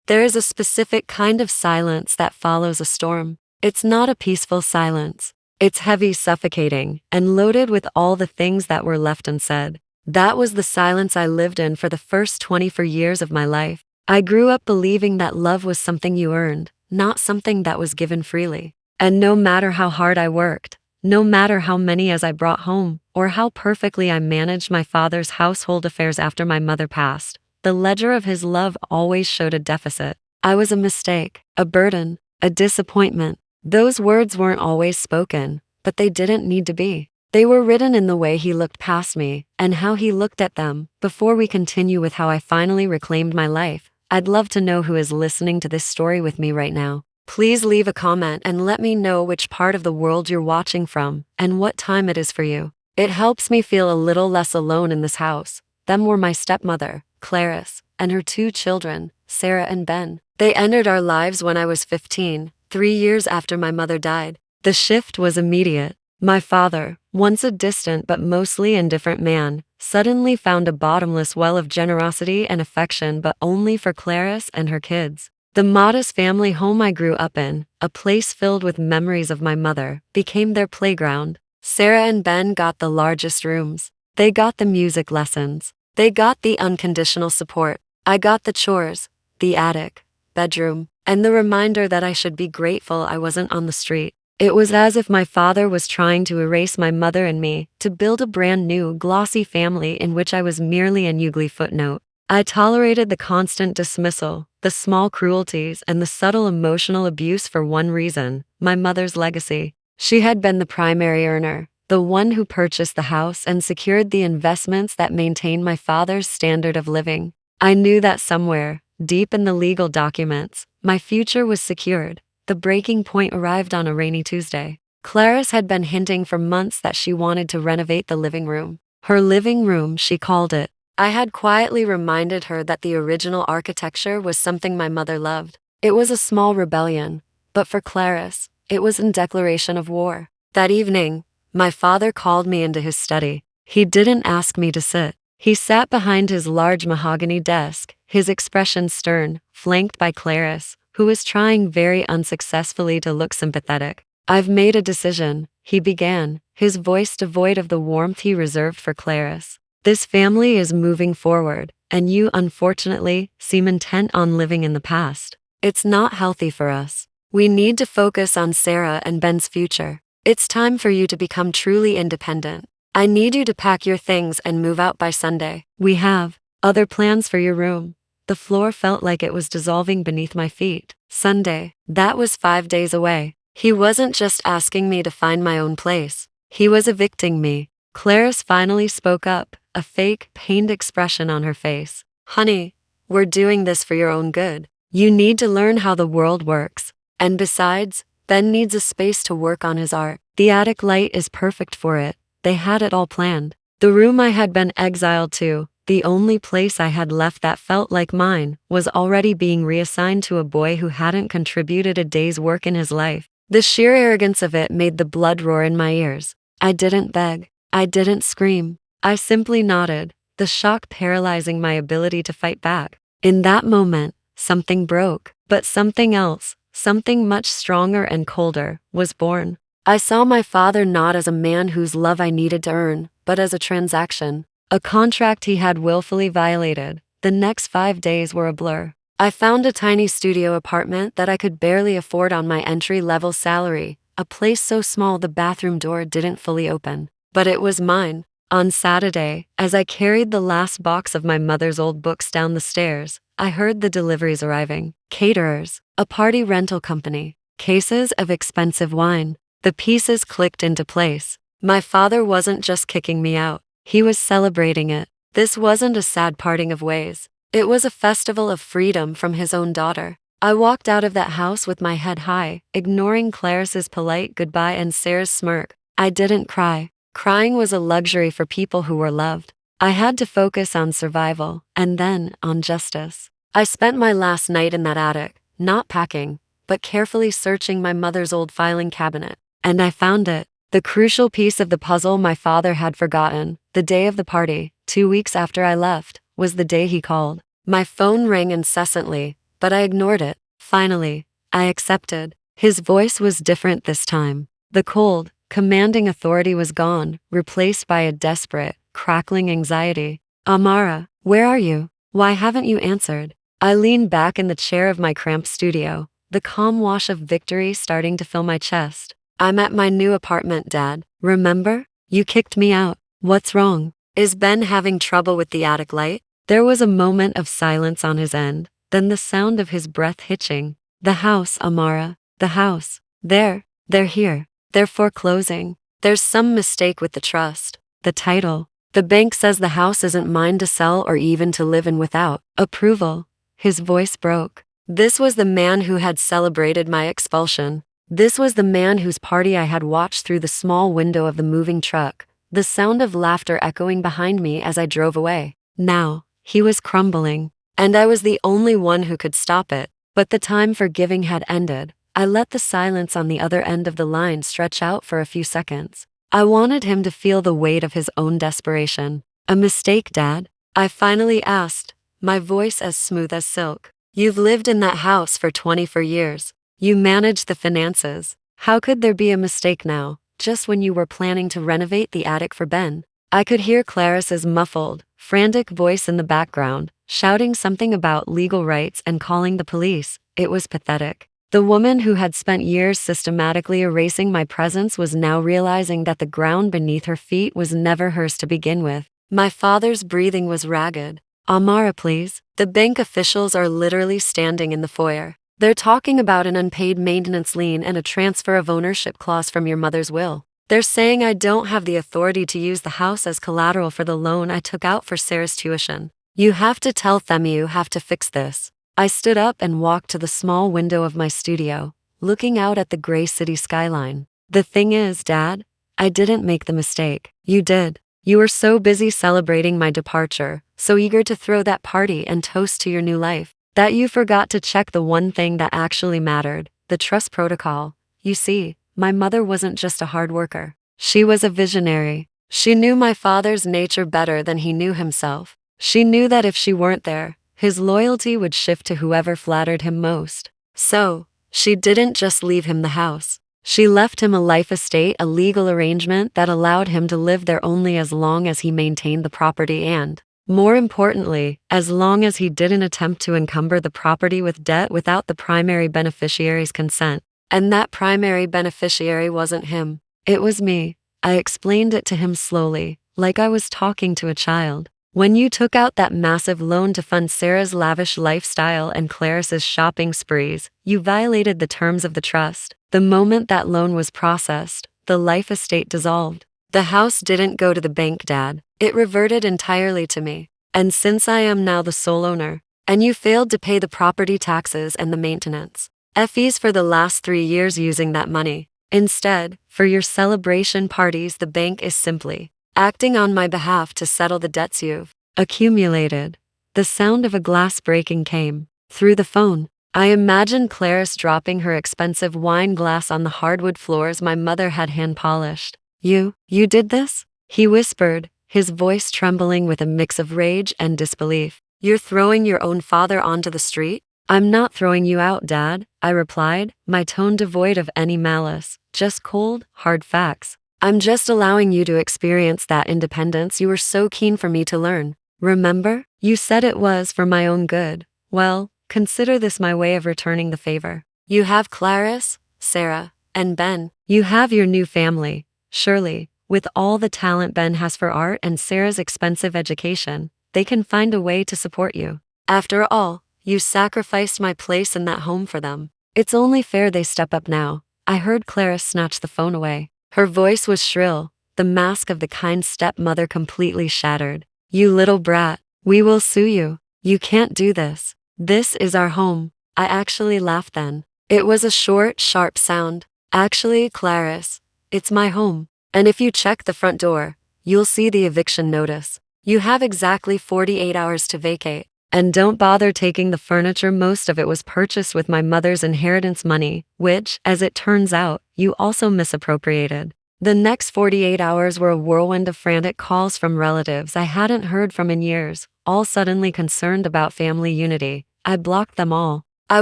There is a specific kind of silence that follows a storm. It's not a peaceful silence. It's heavy, suffocating, and loaded with all the things that were left unsaid. That was the silence I lived in for the first 24 years of my life. I grew up believing that love was something you earned, not something that was given freely. And no matter how hard I worked, no matter how many as I brought home, or how perfectly I managed my father's household affairs after my mother passed, the ledger of his love always showed a deficit. I was a mistake, a burden, a disappointment. Those words weren't always spoken, but they didn't need to be. They were written in the way he looked past me, and how he looked at them. Before we continue with how I finally reclaimed my life, I'd love to know who is listening to this story with me right now. Please leave a comment and let me know which part of the world you're watching from, and what time it is for you. It helps me feel a little less alone in this house. Them were my stepmother, Clarice, and her 2 children, Sarah and Ben. They entered our lives when I was 15, 3 years after my mother died. The shift was immediate. My father, once a distant but mostly indifferent man, suddenly found a bottomless well of generosity and affection, but only for Clarice and her kids. The modest family home I grew up in, a place filled with memories of my mother, became their playground. Sarah and Ben got the largest rooms. They got the music lessons. They got the unconditional support. I got the chores, the attic, bedroom, and the reminder that I should be grateful I wasn't on the street. It was as if my father was trying to erase my mother and me to build a brand new, glossy family in which I was merely an ugly footnote. I tolerated the constant dismissal, the small cruelties, and the subtle emotional abuse for one reason: my mother's legacy. She had been the primary earner, the one who purchased the house and secured the investments that maintained my father's standard of living. I knew that somewhere, deep in the legal documents, my future was secured. The breaking point arrived on a rainy Tuesday. Clarice had been hinting for months that she wanted to renovate the living room. Her living room, she called it. I had quietly reminded her that the original architecture was something my mother loved. It was a small rebellion, but for Clarice, it was a declaration of war. That evening, my father called me into his study. He didn't ask me to sit. He sat behind his large mahogany desk, his expression stern, flanked by Clarice, who was trying very unsuccessfully to look sympathetic. "I've made a decision," he began, his voice devoid of the warmth he reserved for Clarice. "This family is moving forward, and you, unfortunately, seem intent on living in the past. It's not healthy for us. We need to focus on Sarah and Ben's future. It's time for you to become truly independent. I need you to pack your things and move out by Sunday. We have other plans for your room." The floor felt like it was dissolving beneath my feet. Sunday, that was 5 days away. He wasn't just asking me to find my own place. He was evicting me. Clarice finally spoke up, a fake, pained expression on her face. "Honey, we're doing this for your own good. You need to learn how the world works. And besides, Ben needs a space to work on his art. The attic light is perfect for it." They had it all planned. The room I had been exiled to, the only place I had left that felt like mine, was already being reassigned to a boy who hadn't contributed a day's work in his life. The sheer arrogance of it made the blood roar in my ears. I didn't beg. I didn't scream. I simply nodded, the shock paralyzing my ability to fight back. In that moment, something broke, but something else, something much stronger and colder, was born. I saw my father not as a man whose love I needed to earn, but as a transaction. A contract he had willfully violated. The next 5 days were a blur. I found a tiny studio apartment that I could barely afford on my entry-level salary, a place so small the bathroom door didn't fully open. But it was mine. On Saturday, as I carried the last box of my mother's old books down the stairs, I heard the deliveries arriving. Caterers, a party rental company, cases of expensive wine. The pieces clicked into place. My father wasn't just kicking me out. He was celebrating it. This wasn't a sad parting of ways. It was a festival of freedom from his own daughter. I walked out of that house with my head high, ignoring Clarice's polite goodbye and Sarah's smirk. I didn't cry. Crying was a luxury for people who were loved. I had to focus on survival, and then on justice. I spent my last night in that attic, not packing, but carefully searching my mother's old filing cabinet. And I found it. The crucial piece of the puzzle my father had forgotten. The day of the party, 2 weeks after I left, was the day he called. My phone rang incessantly, but I ignored it. Finally, I accepted. His voice was different this time. The cold, commanding authority was gone, replaced by a desperate, crackling anxiety. Amara, where are you? Why haven't you answered? I leaned back in the chair of my cramped studio, the calm wash of victory starting to fill my chest. I'm at my new apartment, Dad. Remember? You kicked me out. What's wrong? Is Ben having trouble with the attic light? There was a moment of silence on his end, then the sound of his breath hitching. The house, Amara. The house. They're here. They're foreclosing. There's some mistake with the trust. The title. The bank says the house isn't mine to sell or even to live in without approval. His voice broke. This was the man who had celebrated my expulsion. This was the man whose party I had watched through the small window of the moving truck, the sound of laughter echoing behind me as I drove away. Now, he was crumbling, and I was the only one who could stop it. But the time for giving had ended. I let the silence on the other end of the line stretch out for a few seconds. I wanted him to feel the weight of his own desperation. A mistake, Dad? I finally asked, my voice as smooth as silk. You've lived in that house for 24 years. You managed the finances. How could there be a mistake now, just when you were planning to renovate the attic for Ben? I could hear Clarice's muffled, frantic voice in the background, shouting something about legal rights and calling the police. It was pathetic. The woman who had spent years systematically erasing my presence was now realizing that the ground beneath her feet was never hers to begin with. My father's breathing was ragged. Amara, please. The bank officials are literally standing in the foyer. They're talking about an unpaid maintenance lien and a transfer of ownership clause from your mother's will. They're saying I don't have the authority to use the house as collateral for the loan I took out for Sarah's tuition. You have to tell them you have to fix this. I stood up and walked to the small window of my studio, looking out at the gray city skyline. The thing is, Dad, I didn't make the mistake. You did. You were so busy celebrating my departure, so eager to throw that party and toast to your new life, that you forgot to check the one thing that actually mattered, the trust protocol. You see, my mother wasn't just a hard worker. She was a visionary. She knew my father's nature better than he knew himself. She knew that if she weren't there, his loyalty would shift to whoever flattered him most. So, she didn't just leave him the house. She left him a life estate, a legal arrangement that allowed him to live there only as long as he maintained the property and, more importantly, as long as he didn't attempt to encumber the property with debt without the primary beneficiary's consent. And that primary beneficiary wasn't him. It was me. I explained it to him slowly, like I was talking to a child. When you took out that massive loan to fund Sarah's lavish lifestyle and Clarice's shopping sprees, you violated the terms of the trust. The moment that loan was processed, the life estate dissolved. The house didn't go to the bank, Dad. It reverted entirely to me. And since I am now the sole owner, and you failed to pay the property taxes and the maintenance fees for the last 3 years using that money, instead, for your celebration parties, the bank is simply acting on my behalf to settle the debts you've accumulated. The sound of a glass breaking came through the phone. I imagined Clarice dropping her expensive wine glass on the hardwood floors my mother had hand-polished. You did this? He whispered, his voice trembling with a mix of rage and disbelief. You're throwing your own father onto the street? I'm not throwing you out, Dad, I replied, my tone devoid of any malice, just cold, hard facts. I'm just allowing you to experience that independence you were so keen for me to learn. Remember? You said it was for my own good. Well, consider this my way of returning the favor. You have Clarice, Sarah, and Ben. You have your new family. Surely, with all the talent Ben has for art and Sarah's expensive education, they can find a way to support you. After all, you sacrificed my place in that home for them. It's only fair they step up now. I heard Clarice snatch the phone away. Her voice was shrill, the mask of the kind stepmother completely shattered. You little brat, we will sue you. You can't do this. This is our home. I actually laughed then. It was a short, sharp sound. Actually, Clarice, it's my home. And if you check the front door, you'll see the eviction notice. You have exactly 48 hours to vacate. And don't bother taking the furniture. Most of it was purchased with my mother's inheritance money, which, as it turns out, you also misappropriated. The next 48 hours were a whirlwind of frantic calls from relatives I hadn't heard from in years, all suddenly concerned about family unity. I blocked them all. I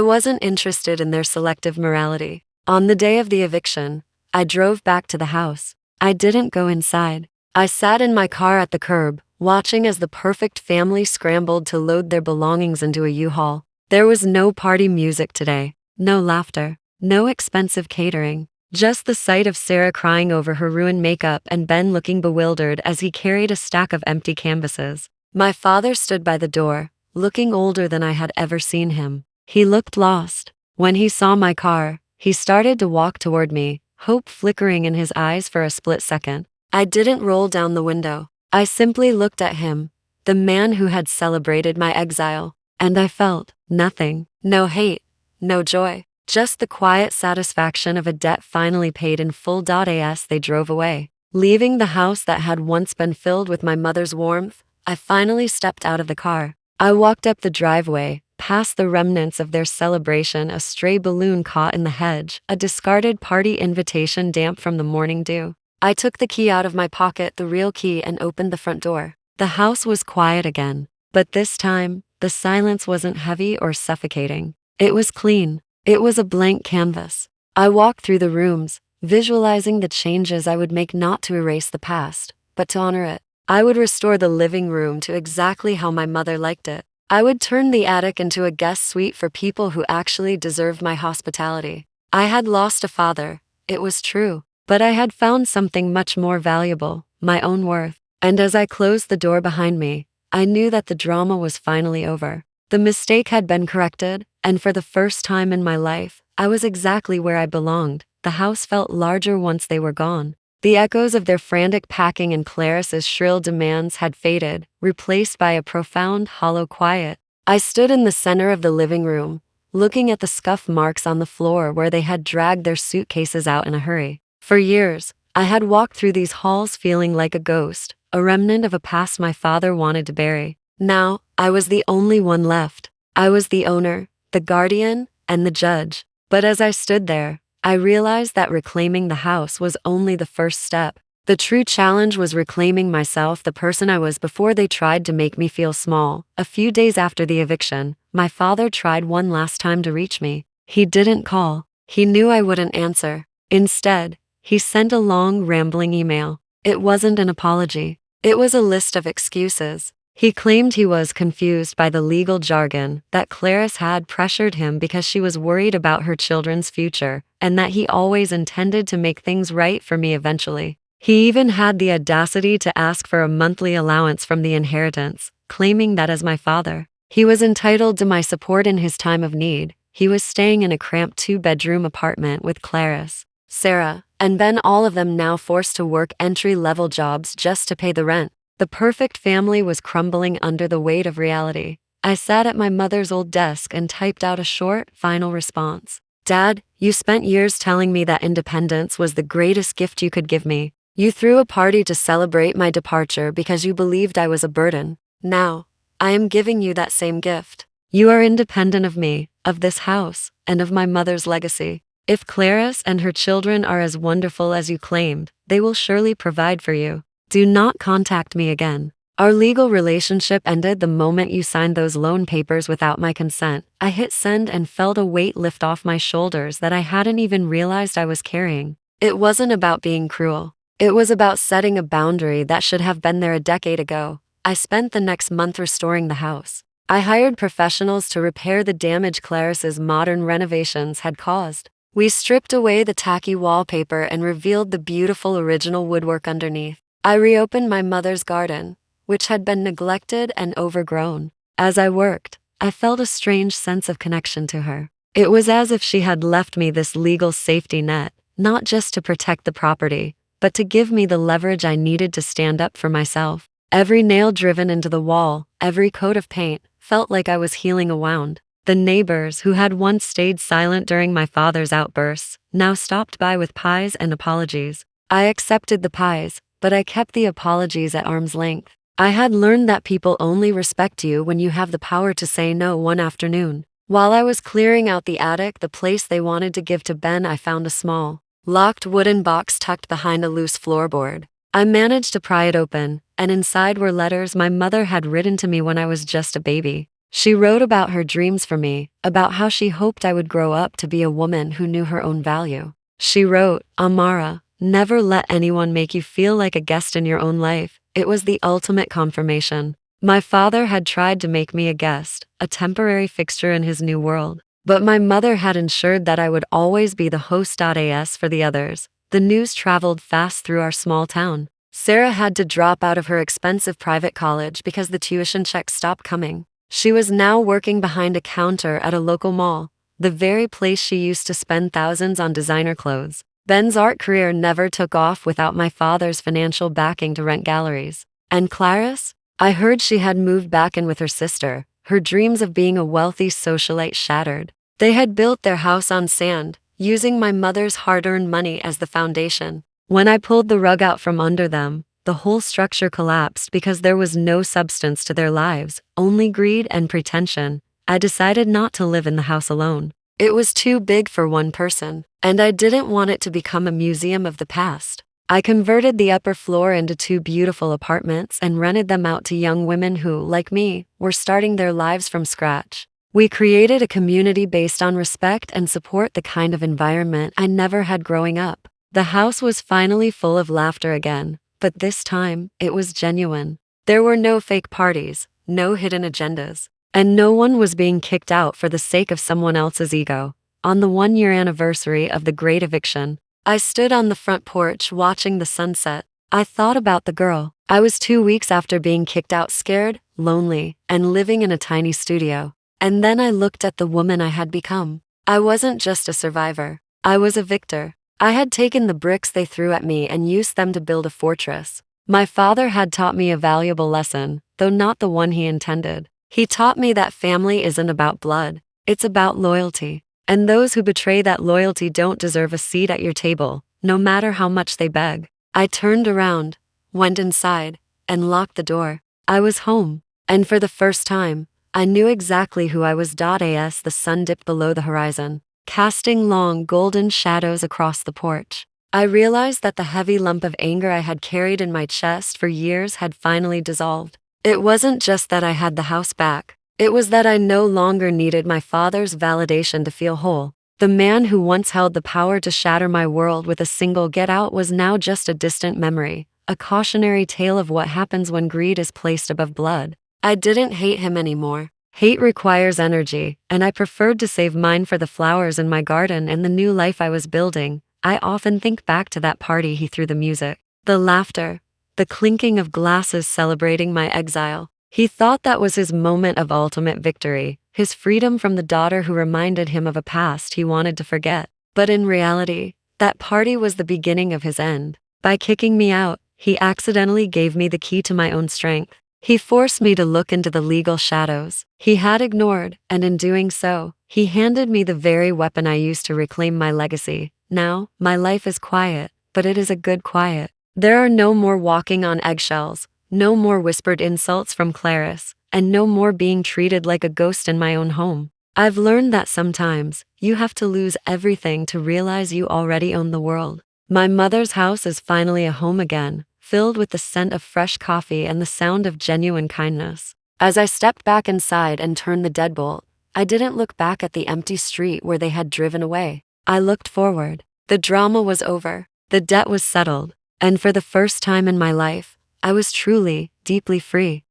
wasn't interested in their selective morality. On the day of the eviction, I drove back to the house. I didn't go inside. I sat in my car at the curb, watching as the perfect family scrambled to load their belongings into a U-Haul. There was no party music today, no laughter, no expensive catering. Just the sight of Sarah crying over her ruined makeup and Ben looking bewildered as he carried a stack of empty canvases. My father stood by the door, looking older than I had ever seen him. He looked lost. When he saw my car, he started to walk toward me, hope flickering in his eyes for a split second. I didn't roll down the window. I simply looked at him, the man who had celebrated my exile, and I felt nothing. No hate, no joy. Just the quiet satisfaction of a debt finally paid in full. As they drove away, leaving the house that had once been filled with my mother's warmth, I finally stepped out of the car. I walked up the driveway, past the remnants of their celebration, a stray balloon caught in the hedge, a discarded party invitation damp from the morning dew. I took the key out of my pocket, the real key, and opened the front door. The house was quiet again, but this time, the silence wasn't heavy or suffocating. It was clean. It was a blank canvas. I walked through the rooms, visualizing the changes I would make, not to erase the past, but to honor it. I would restore the living room to exactly how my mother liked it. I would turn the attic into a guest suite for people who actually deserved my hospitality. I had lost a father, it was true, but I had found something much more valuable, my own worth. And as I closed the door behind me, I knew that the drama was finally over. The mistake had been corrected, and for the first time in my life, I was exactly where I belonged. The house felt larger once they were gone. The echoes of their frantic packing and Clarice's shrill demands had faded, replaced by a profound, hollow quiet. I stood in the center of the living room, looking at the scuff marks on the floor where they had dragged their suitcases out in a hurry. For years, I had walked through these halls feeling like a ghost, a remnant of a past my father wanted to bury. Now, I was the only one left. I was the owner, the guardian, and the judge. But as I stood there, I realized that reclaiming the house was only the first step. The true challenge was reclaiming myself, the person I was before they tried to make me feel small. A few days after the eviction, my father tried one last time to reach me. He didn't call. He knew I wouldn't answer. Instead, he sent a long, rambling email. It wasn't an apology. It was a list of excuses. He claimed he was confused by the legal jargon, that Clarice had pressured him because she was worried about her children's future, and that he always intended to make things right for me eventually. He even had the audacity to ask for a monthly allowance from the inheritance, claiming that as my father, he was entitled to my support in his time of need. He was staying in a cramped 2-bedroom apartment with Clarice, Sarah, and Ben, all of them now forced to work entry-level jobs just to pay the rent. The perfect family was crumbling under the weight of reality. I sat at my mother's old desk and typed out a short, final response. Dad, you spent years telling me that independence was the greatest gift you could give me. You threw a party to celebrate my departure because you believed I was a burden. Now, I am giving you that same gift. You are independent of me, of this house, and of my mother's legacy. If Clarice and her children are as wonderful as you claimed, they will surely provide for you. Do not contact me again. Our legal relationship ended the moment you signed those loan papers without my consent. I hit send and felt a weight lift off my shoulders that I hadn't even realized I was carrying. It wasn't about being cruel. It was about setting a boundary that should have been there a decade ago. I spent the next month restoring the house. I hired professionals to repair the damage Clarice's modern renovations had caused. We stripped away the tacky wallpaper and revealed the beautiful original woodwork underneath. I reopened my mother's garden, which had been neglected and overgrown. As I worked, I felt a strange sense of connection to her. It was as if she had left me this legal safety net, not just to protect the property, but to give me the leverage I needed to stand up for myself. Every nail driven into the wall, every coat of paint, felt like I was healing a wound. The neighbors, who had once stayed silent during my father's outbursts, now stopped by with pies and apologies. I accepted the pies, but I kept the apologies at arm's length. I had learned that people only respect you when you have the power to say no. One afternoon, while I was clearing out the attic, the place they wanted to give to Ben, I found a small, locked wooden box tucked behind a loose floorboard. I managed to pry it open, and inside were letters my mother had written to me when I was just a baby. She wrote about her dreams for me, about how she hoped I would grow up to be a woman who knew her own value. She wrote, Amara, never let anyone make you feel like a guest in your own life. It was the ultimate confirmation. My father had tried to make me a guest, a temporary fixture in his new world. But my mother had ensured that I would always be the host.as for the others. The news traveled fast through our small town. Sarah had to drop out of her expensive private college because the tuition checks stopped coming. She was now working behind a counter at a local mall, the very place she used to spend thousands on designer clothes. Ben's art career never took off without my father's financial backing to rent galleries. And Clarice? I heard she had moved back in with her sister, her dreams of being a wealthy socialite shattered. They had built their house on sand, using my mother's hard-earned money as the foundation. When I pulled the rug out from under them, the whole structure collapsed because there was no substance to their lives, only greed and pretension. I decided not to live in the house alone. It was too big for one person, and I didn't want it to become a museum of the past. I converted the upper floor into 2 beautiful apartments and rented them out to young women who, like me, were starting their lives from scratch. We created a community based on respect and support, the kind of environment I never had growing up. The house was finally full of laughter again, but this time, it was genuine. There were no fake parties, no hidden agendas, and no one was being kicked out for the sake of someone else's ego. On the 1-year anniversary of the Great Eviction, I stood on the front porch watching the sunset. I thought about the girl. I was 2 weeks after being kicked out, scared, lonely, and living in a tiny studio. And then I looked at the woman I had become. I wasn't just a survivor. I was a victor. I had taken the bricks they threw at me and used them to build a fortress. My father had taught me a valuable lesson, though not the one he intended. He taught me that family isn't about blood, it's about loyalty. And those who betray that loyalty don't deserve a seat at your table, no matter how much they beg. I turned around, went inside, and locked the door. I was home, and for the first time, I knew exactly who I was. As the sun dipped below the horizon, casting long golden shadows across the porch, I realized that the heavy lump of anger I had carried in my chest for years had finally dissolved. It wasn't just that I had the house back. It was that I no longer needed my father's validation to feel whole. The man who once held the power to shatter my world with a single get out was now just a distant memory, a cautionary tale of what happens when greed is placed above blood. I didn't hate him anymore. Hate requires energy, and I preferred to save mine for the flowers in my garden and the new life I was building. I often think back to that party he threw, the music, the laughter, the clinking of glasses celebrating my exile. He thought that was his moment of ultimate victory, his freedom from the daughter who reminded him of a past he wanted to forget. But in reality, that party was the beginning of his end. By kicking me out, he accidentally gave me the key to my own strength. He forced me to look into the legal shadows he had ignored, and in doing so, he handed me the very weapon I used to reclaim my legacy. Now, my life is quiet, but it is a good quiet. There are no more walking on eggshells, no more whispered insults from Clarice, and no more being treated like a ghost in my own home. I've learned that sometimes, you have to lose everything to realize you already own the world. My mother's house is finally a home again, filled with the scent of fresh coffee and the sound of genuine kindness. As I stepped back inside and turned the deadbolt, I didn't look back at the empty street where they had driven away. I looked forward. The drama was over, the debt was settled, and for the first time in my life, I was truly, deeply free.